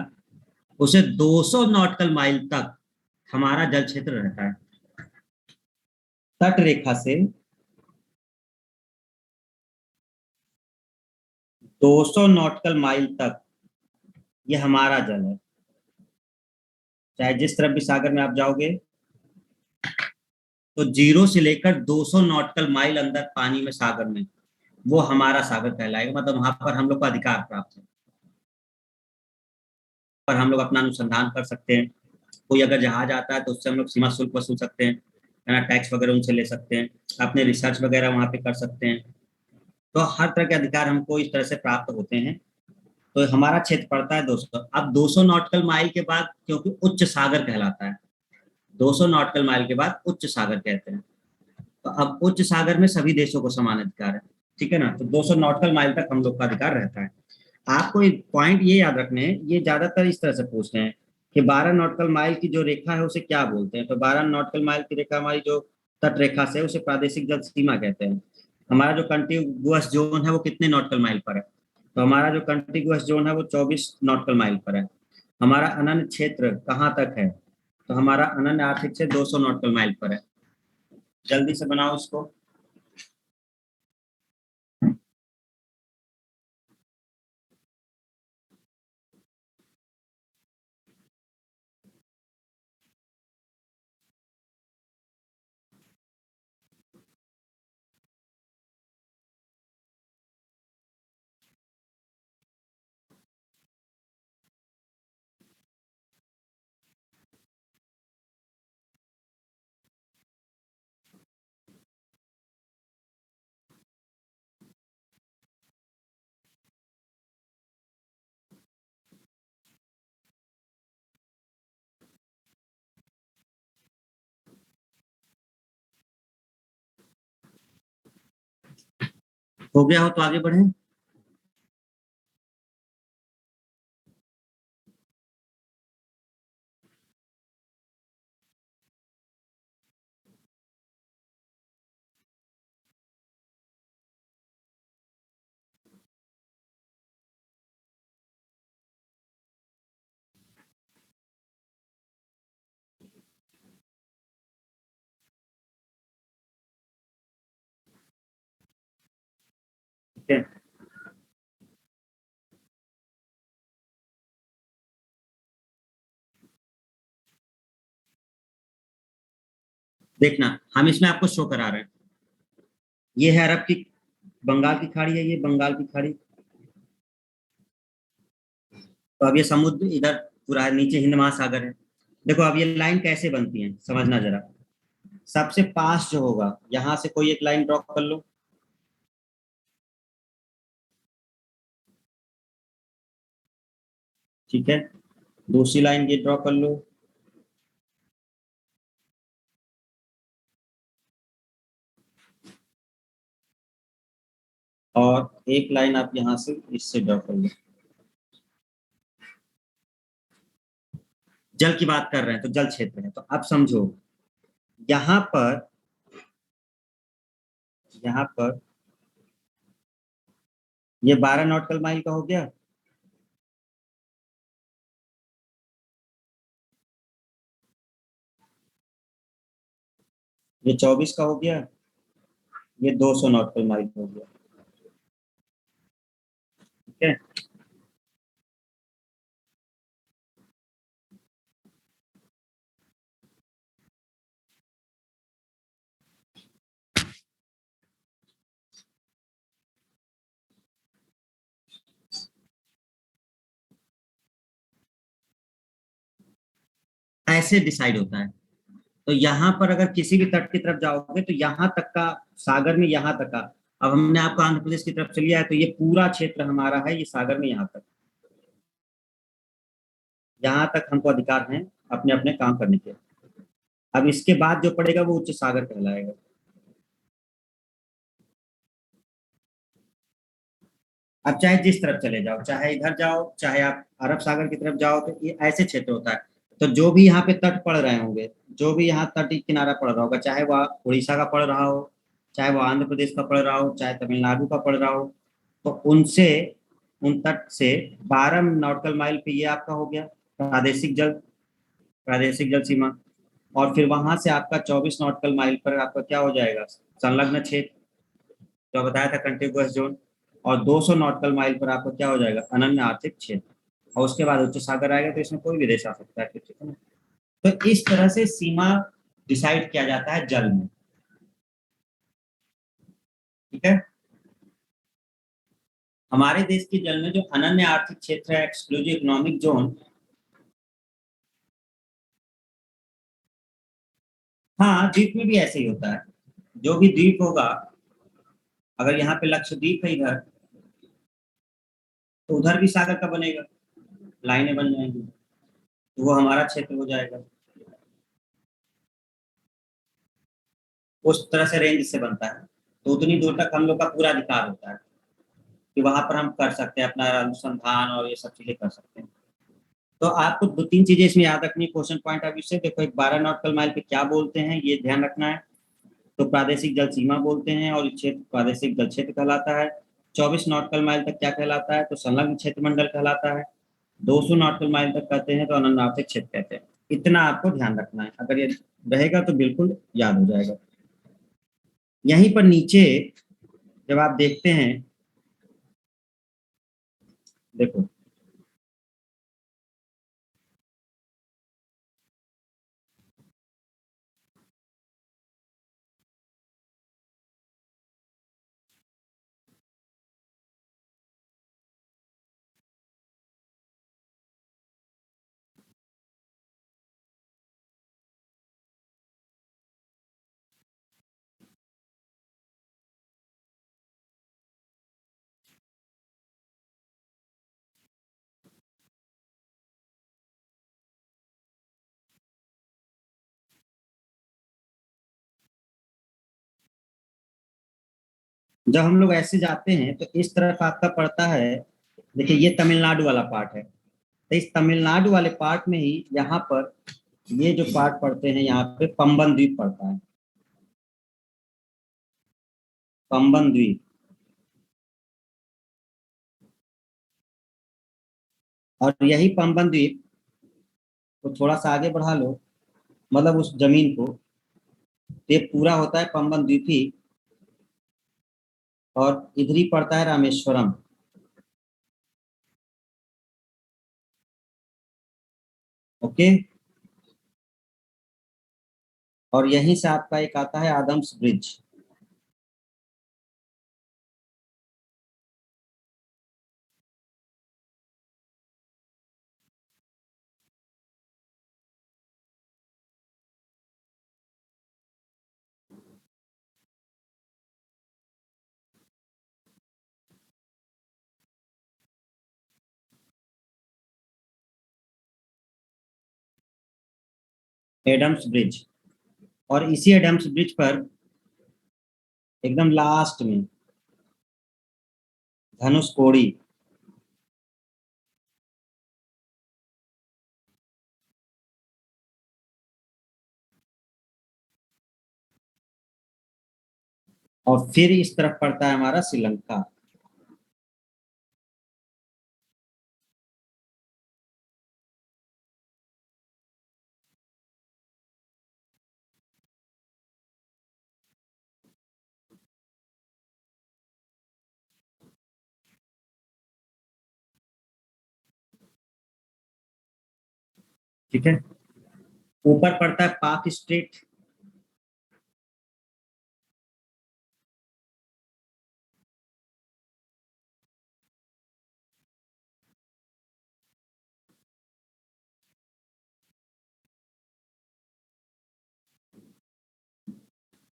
उसे 200 नॉटिकल माइल तक हमारा जल क्षेत्र रहता है। तट रेखा से 200 नॉटिकल माइल तक ये हमारा जल है। चाहे जिस तरफ भी सागर में आप जाओगे, तो जीरो से लेकर 200 नॉटिकल माइल अंदर पानी में, सागर में, वो हमारा सागर कहलाएगा। मतलब वहां पर हम लोग को अधिकार प्राप्त है, पर हम लोग अपना अनुसंधान कर सकते हैं। कोई अगर जहाज आता है तो उससे हम लोग सीमा शुल्क वसूल सकते हैं, है ना, टैक्स वगैरह उनसे ले सकते हैं, अपने रिसर्च वगैरह वहां पे कर सकते हैं। तो हर तरह के अधिकार हमको इस तरह से प्राप्त होते हैं। तो हमारा क्षेत्र पड़ता है 200। अब 200 नॉटिकल माइल के बाद, क्योंकि उच्च सागर कहलाता है, 200 नॉटिकल माइल के बाद उच्च सागर कहते हैं। तो अब उच्च सागर में सभी देशों को समान अधिकार है, ठीक है ना। तो 200 नॉटिकल माइल तक हम लोग का अधिकार रहता है। आपको एक पॉइंट ये याद रखने हैं, ये ज्यादातर इस तरह से पूछते हैं कि 12 नॉटिकल माइल की जो रेखा है उसे क्या बोलते हैं। तो 12 नॉटिकल माइल की रेखा हमारी जो तट रेखा से, उसे प्रादेशिक जल सीमा कहते हैं। हमारा जो कंटिगुअस जोन है वो कितने नॉटिकल माइल पर है? तो हमारा जो कंटिगुअस जोन है वो 24 नॉटिकल माइल पर है। हमारा अनन्य क्षेत्र कहाँ तक है? तो हमारा अनन्य आर्थिक क्षेत्र 200 नॉटिकल माइल पर है। जल्दी से बनाओ इसको। हो गया हो तो आगे बढ़े। ठीक है, देखना हम इसमें आपको शो करा रहे हैं। ये है अरब की, बंगाल की खाड़ी है, ये बंगाल की खाड़ी। तो अब ये समुद्र इधर पूरा है, नीचे हिंद महासागर है। देखो अब ये लाइन कैसे बनती है समझना जरा। सबसे पास जो होगा, यहाँ से कोई एक लाइन ड्रॉ कर लो, ठीक है। दूसरी लाइन ये ड्रॉ कर लो, और एक लाइन आप यहाँ से इससे ड्रॉ कर लो। जल की बात कर रहे हैं तो जल क्षेत्र है। तो अब समझो, यहाँ पर, यहाँ पर ये 12 नॉटिकल माइल का हो गया। ये 24 का हो गया, ये 200 नॉटिकल माइल हो गया। ठीक है। ऐसे डिसाइड होता है। तो यहाँ पर अगर किसी भी तट की तरफ जाओगे तो यहाँ तक का, सागर में यहाँ तक का, अब हमने आपको आंध्र प्रदेश की तरफ चलिया है तो ये पूरा क्षेत्र हमारा है, ये सागर में यहाँ तक, यहाँ तक हमको अधिकार है अपने अपने काम करने के। अब इसके बाद जो पड़ेगा वो उच्च सागर कहलाएगा। अब चाहे जिस तरफ चले जाओ, चाहे इधर जाओ, चाहे आप अरब सागर की तरफ जाओ, तो ये ऐसे क्षेत्र होता है। तो जो भी यहाँ पे तट पड़ रहे होंगे, जो भी यहाँ तट किनारा पड़ रहा होगा, चाहे वह उड़ीसा का पड़ रहा हो, चाहे वो आंध्र प्रदेश का पड़ रहा हो, चाहे तमिलनाडु का पड़ रहा हो, तो उनसे, उन तट से 12 नॉटिकल माइल पे ये आपका हो गया प्रादेशिक जल, प्रादेशिक जल सीमा। और फिर वहां से आपका 24 नॉटिकल माइल पर आपका क्या हो जाएगा, संलग्न क्षेत्र, जो बताया था कंटिगुअस जोन। और 200 नॉटिकल माइल पर आपको क्या हो जाएगा, अनन्य आर्थिक क्षेत्र। और उसके बाद उच्च सागर आएगा, तो इसमें कोई भी देश आ सकता है, ठीक है ना। तो इस तरह से सीमा डिसाइड किया जाता है जल में। ठीक है। हमारे देश के जल में जो अनन्य आर्थिक क्षेत्र है, एक्सक्लूसिव इकोनॉमिक जोन, हाँ द्वीप में भी ऐसे ही होता है। जो भी द्वीप होगा, अगर यहाँ पे लक्षद्वीप है इधर, तो उधर भी सागर का बनेगा, लाइनें बन जाएंगी, तो वो हमारा क्षेत्र हो जाएगा। उस तरह से रेंज से बनता है। तो उतनी दूर तक हम लोग का पूरा अधिकार होता है कि वहां पर हम कर सकते हैं अपना अनुसंधान और ये सब चीजें कर सकते हैं। तो आपको दो तीन चीजें इसमें याद रखनी, क्वेश्चन पॉइंट ऑफ व्यू से देखो, एक 12 नॉटिकल माइल पे क्या बोलते हैं ये ध्यान रखना है। तो प्रादेशिक जल सीमा बोलते हैं, और क्षेत्र प्रादेशिक जल क्षेत्र कहलाता है। 24 नॉटिकल माइल तक क्या कहलाता है, तो संलग्न क्षेत्र मंडल कहलाता है। 200 नॉटिकल माइल तक कहते हैं तो अनन्य आर्थिक क्षेत्र कहते हैं। इतना आपको ध्यान रखना है, अगर ये रहेगा तो बिल्कुल याद हो जाएगा। यहीं पर नीचे जब आप देखते हैं, देखो जब हम लोग ऐसे जाते हैं तो इस तरफ आपका पड़ता है, देखिए ये तमिलनाडु वाला पार्ट है। तो इस तमिलनाडु वाले पार्ट में ही यहाँ पर ये जो पार्ट पड़ते हैं, यहाँ पे पंबन द्वीप पड़ता है, पंबन द्वीप। और यही पंबन द्वीप को थोड़ा सा आगे बढ़ा लो, मतलब उस जमीन को, तो ये पूरा होता है पंबन द्वीप ही। और इधर ही पड़ता है रामेश्वरम। ओके। और यहीं से आपका एक आता है आदम्स ब्रिज। Adams bridge. और इसी एडम्स ब्रिज पर एकदम लास्ट में धनुषकोडी। और फिर इस तरफ पड़ता है हमारा श्रीलंका। ठीक है। ऊपर पड़ता है पाक स्ट्रेट,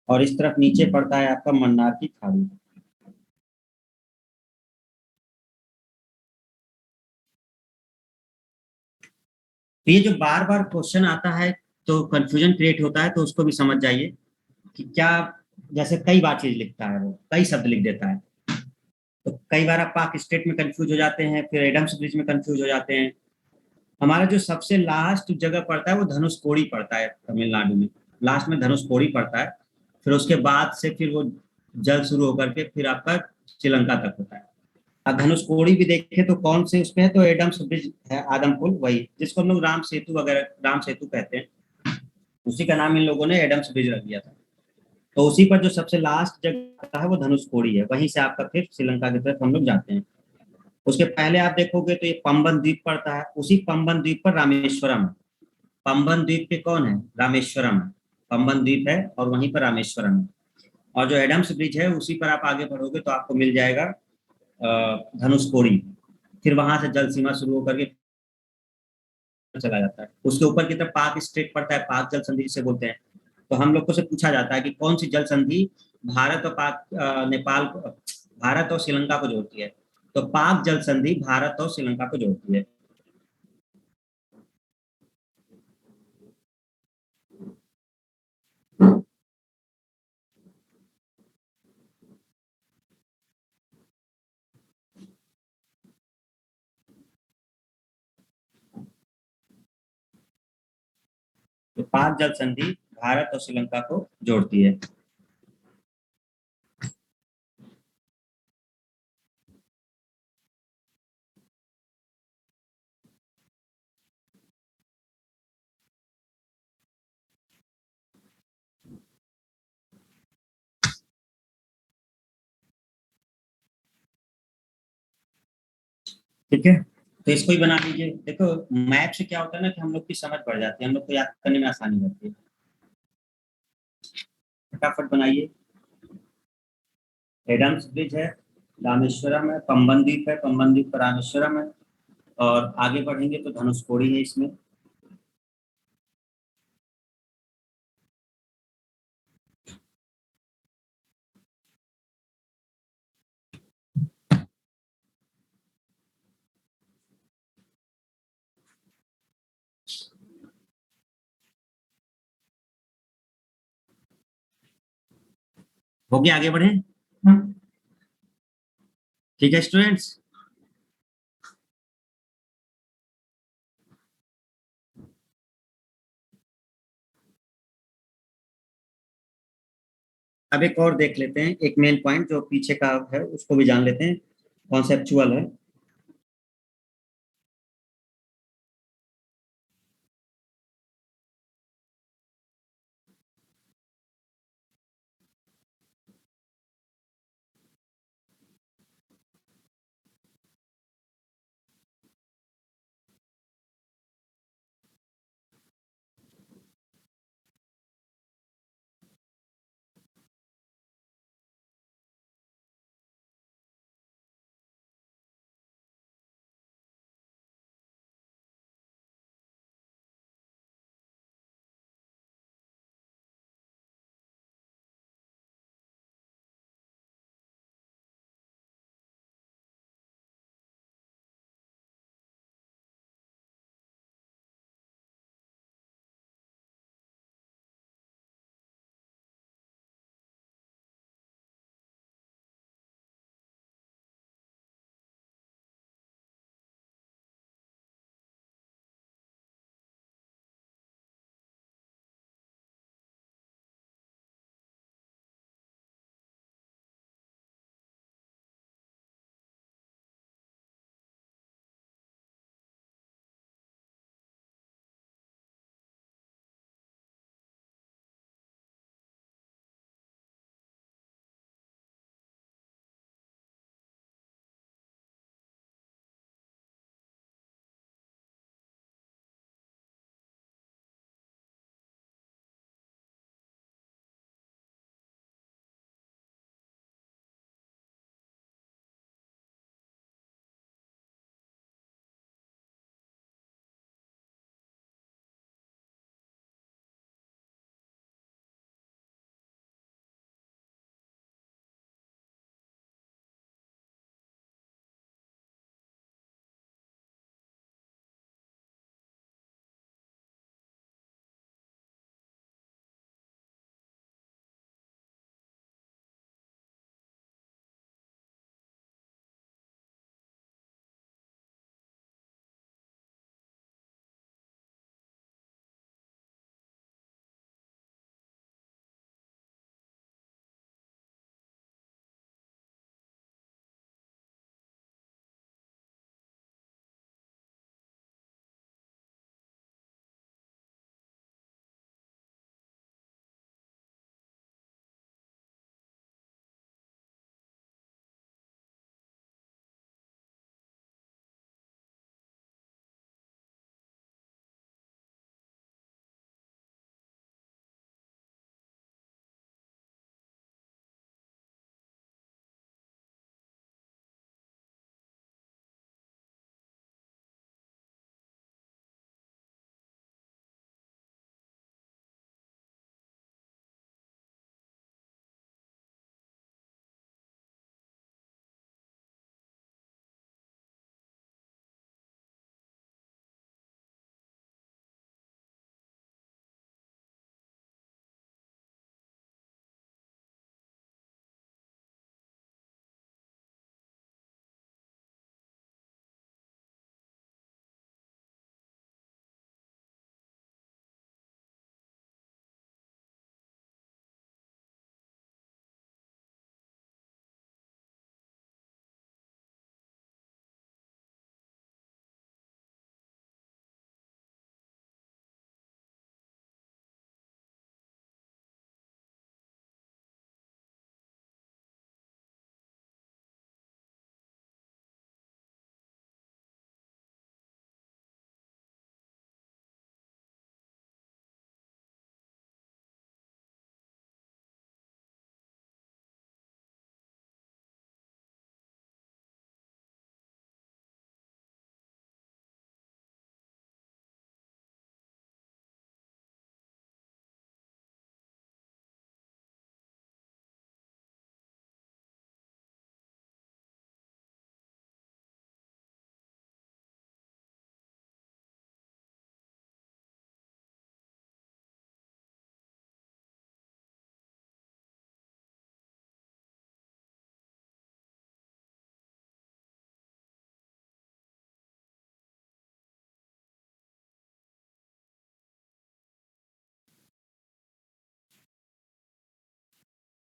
और इस तरफ नीचे पड़ता है आपका मन्नार की खाड़ी। तो ये जो बार बार क्वेश्चन आता है तो कंफ्यूजन क्रिएट होता है, तो उसको भी समझ जाइए कि क्या, जैसे कई बार चीज लिखता है, वो कई शब्द लिख देता है, तो कई बार आप पाक स्टेट में कंफ्यूज हो जाते हैं, फिर एडम्स ब्रिज में कंफ्यूज हो जाते हैं। हमारा जो सबसे लास्ट जगह पड़ता है वो धनुषकोडी पड़ता है तमिलनाडु में। लास्ट में धनुषकोडी पड़ता है, फिर उसके बाद से फिर वो जल शुरू होकर के फिर आपका श्रीलंका तक होता है। अब धनुषकोडी भी देखे तो कौन से उसमें है, तो एडम्स ब्रिज है, आदमपुर, वही जिसको हम लोग राम सेतु वगैरह, राम सेतु कहते हैं, उसी का नाम इन लोगों ने एडम्स ब्रिज रख दिया था। तो उसी पर जो सबसे लास्ट जगह है वो धनुषकोडी है, वहीं से आपका फिर श्रीलंका की तरफ हम लोग जाते हैं। उसके पहले आप देखोगे तो ये पंबन द्वीप पड़ता है, उसी पंबन द्वीप पर रामेश्वरम है। पंबन द्वीप पे कौन है, रामेश्वरम है। पंबन द्वीप है और वहीं पर रामेश्वरम है। और जो एडम्स ब्रिज है उसी पर आप आगे बढ़ोगे तो आपको मिल जाएगा धनुषकोडी। फिर वहां से जल सीमा शुरू होकर के चला जाता है। उसके ऊपर की तरफ पाक स्ट्रेट पड़ता है, पाक जल संधि जिसे बोलते हैं। तो हम लोग को से पूछा जाता है कि कौन सी जल संधि भारत और पाक नेपाल को, भारत और श्रीलंका को जोड़ती है। तो पाक जल संधि भारत और श्रीलंका को जोड़ती है। तो पाक जल संधि भारत और श्रीलंका को जोड़ती है। ठीक है, तो इसको ही बना लीजिए। देखो, मैप से क्या होता है ना कि हम लोग की समझ बढ़ जाती है, हम लोग को याद करने में आसानी होती है। फटाफट बनाइए। एडम्स ब्रिज है, रामेश्वरम है, पंबन द्वीप है, पंबन द्वीप पर रामेश्वरम है, और आगे बढ़ेंगे तो धनुषकोडी है इसमें। हो गया, आगे बढ़े। ठीक है स्टूडेंट्स। अब एक और देख लेते हैं, एक मेन पॉइंट जो पीछे का है उसको भी जान लेते हैं, कॉन्सेप्चुअल है।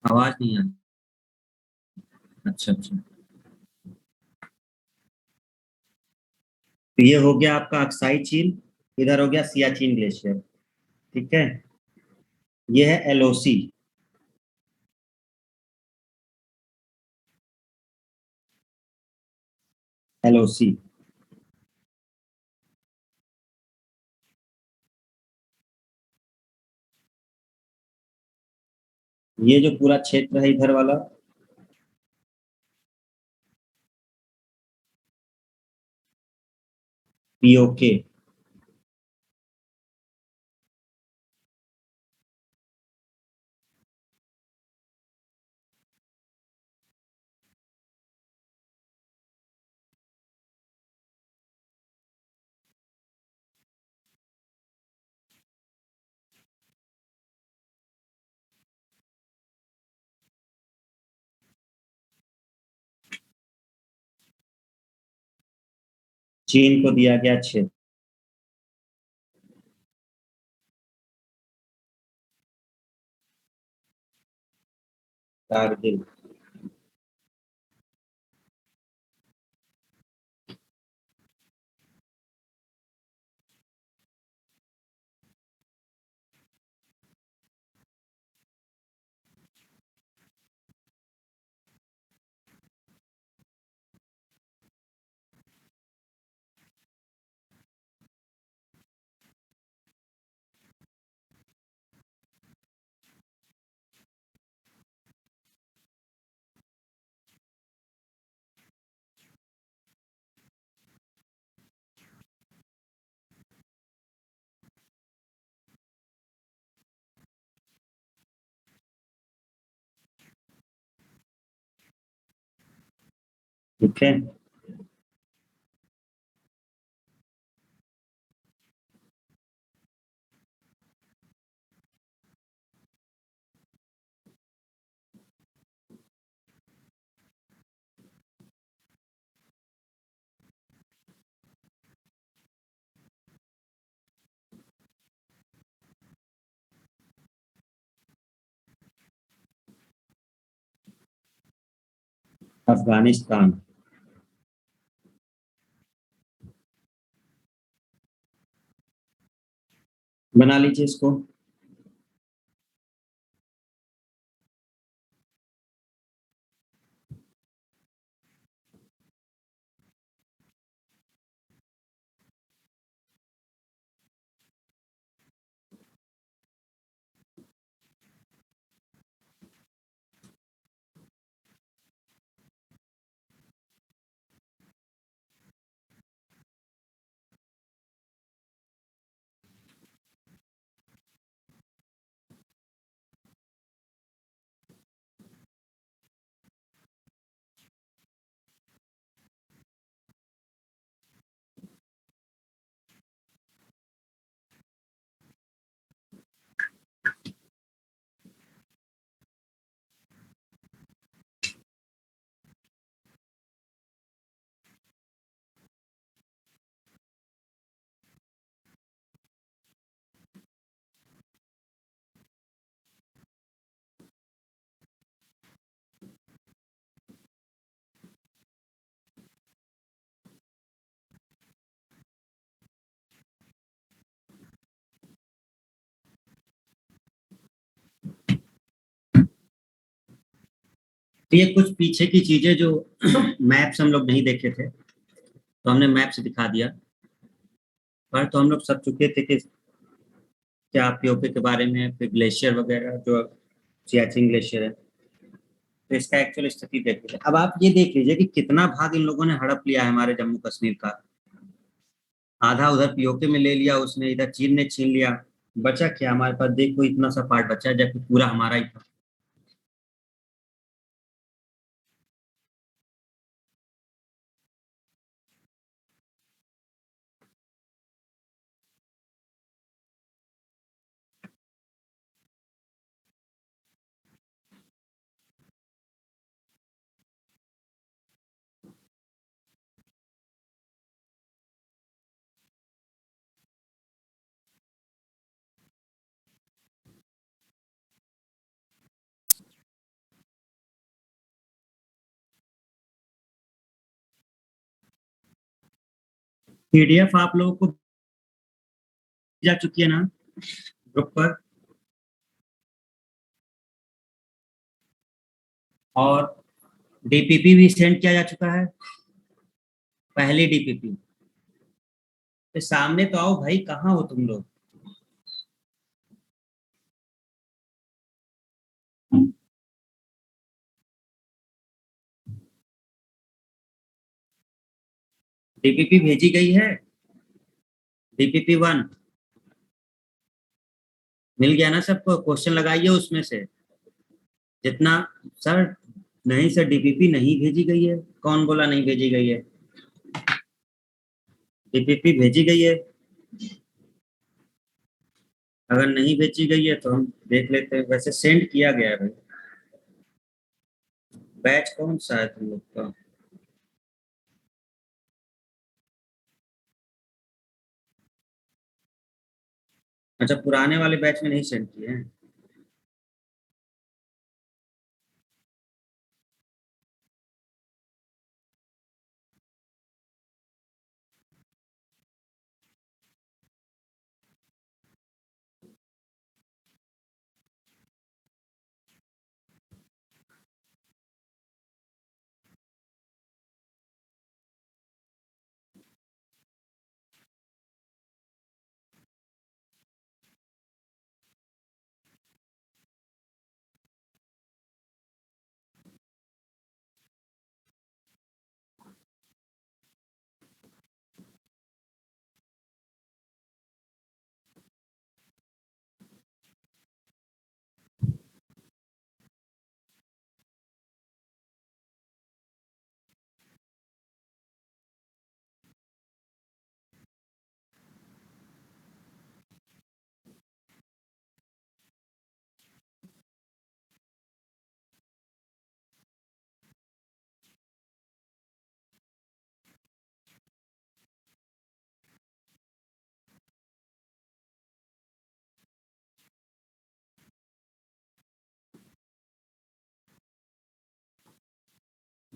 आवाज नहीं आ रही। अच्छा अच्छा। तो ये हो गया आपका अक्साई चीन, इधर हो गया सियाचिन ग्लेशियर। ठीक है। ये है एलओसी। एलओसी। ये जो पूरा क्षेत्र है इधर वाला, पीओके। चीन को दिया गया क्षेत्र। कारगिल। ठीक है। अफगानिस्तान। बना लीजिए इसको। तो ये कुछ पीछे की चीजें जो मैप्स हम लोग नहीं देखे थे, तो हमने मैप से दिखा दिया। पर तो हम लोग सब चुके थे कि क्या पीओके के बारे में, फिर ग्लेशियर वगैरह जो सियाचिन ग्लेशियर है। तो इसका एक्चुअल स्थिति देख लीजिए। अब आप ये देख लीजिए कि कितना भाग इन लोगों ने हड़प लिया है हमारे जम्मू कश्मीर का। आधा उधर पीओके में ले लिया उसने, इधर चीन ने छीन लिया। बचा क्या हमारे पास? देखो इतना सा पार्ट बचा है, जबकि पूरा हमारा ही था। पीडीएफ आप लोगों को जा चुकी है ना ग्रुप पर, और डीपीपी भी सेंड किया जा चुका है, पहली डीपीपी। तो सामने तो आओ भाई, कहाँ हो तुम लोग? डीपीपी भेजी गई है, डीपीपी 1 मिल गया ना सबको? क्वेश्चन लगाइए उसमें से जितना। सर नहीं सर, डीपीपी नहीं भेजी गई है। कौन बोला नहीं भेजी गई है? डीपीपी भेजी गई है। अगर नहीं भेजी गई है तो हम देख लेते हैं। वैसे सेंड किया गया है भाई। बैच कौन सा है तुम लोग का? अच्छा, पुराने वाले बैच में नहीं सेंड किए हैं।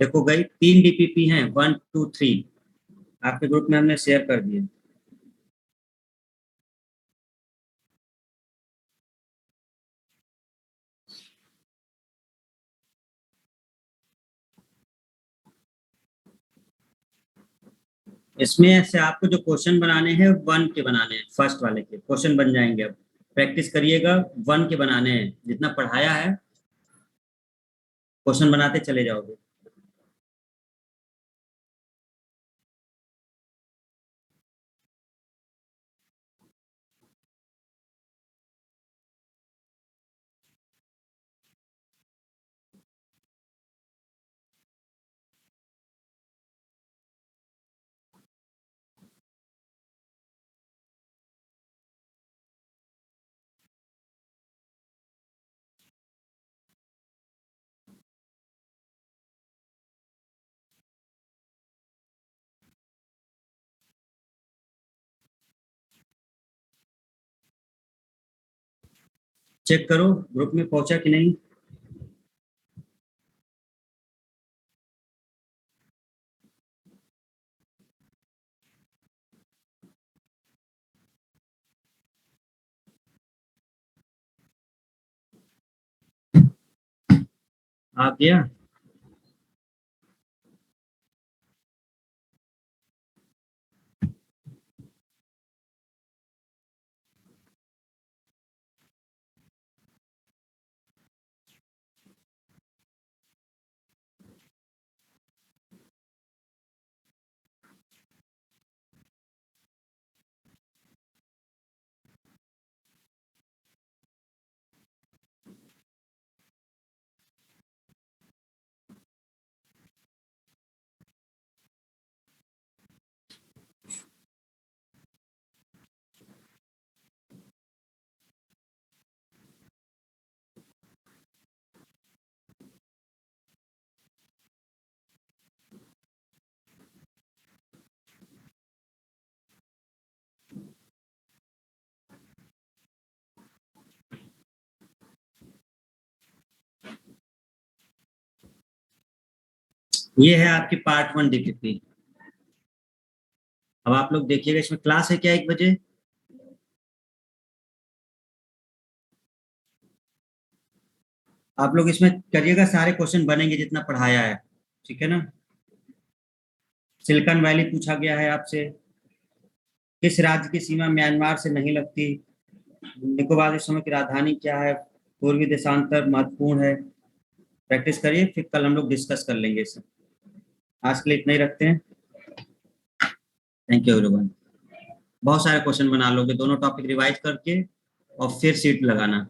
देखो गई, 3 डीपीपी हैं, 1 2 3 आपके ग्रुप में हमने शेयर कर दिए। इसमें से आपको जो क्वेश्चन बनाने हैं 1 के बनाने हैं, फर्स्ट वाले के क्वेश्चन बन जाएंगे। अब प्रैक्टिस करिएगा, 1 के बनाने हैं। जितना पढ़ाया है क्वेश्चन बनाते चले जाओगे। चेक करो ग्रुप में पहुंचा कि नहीं। आ गया? ये है आपकी पार्ट 1 डीपीपी। अब आप लोग देखिएगा, इसमें क्लास है क्या 1 बजे? आप लोग इसमें करिएगा, सारे क्वेश्चन बनेंगे जितना पढ़ाया है, ठीक है ना। सिलिकॉन वैली पूछा गया है आपसे। किस राज्य की सीमा म्यांमार से नहीं लगती? निकोबार इस समय की राजधानी क्या है? पूर्वी देशांतर महत्वपूर्ण है। प्रैक्टिस करिए, फिर कल हम लोग डिस्कस कर लेंगे इसे। आज के लिए इतना ही रखते हैं। Thank you everyone. बहुत सारे क्वेश्चन बना लोगे, दोनों टॉपिक रिवाइज करके और फिर सीट लगाना,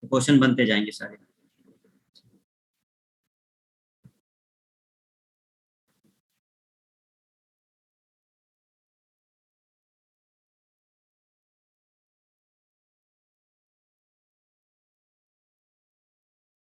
क्वेश्चन बनते जाएंगे सारे।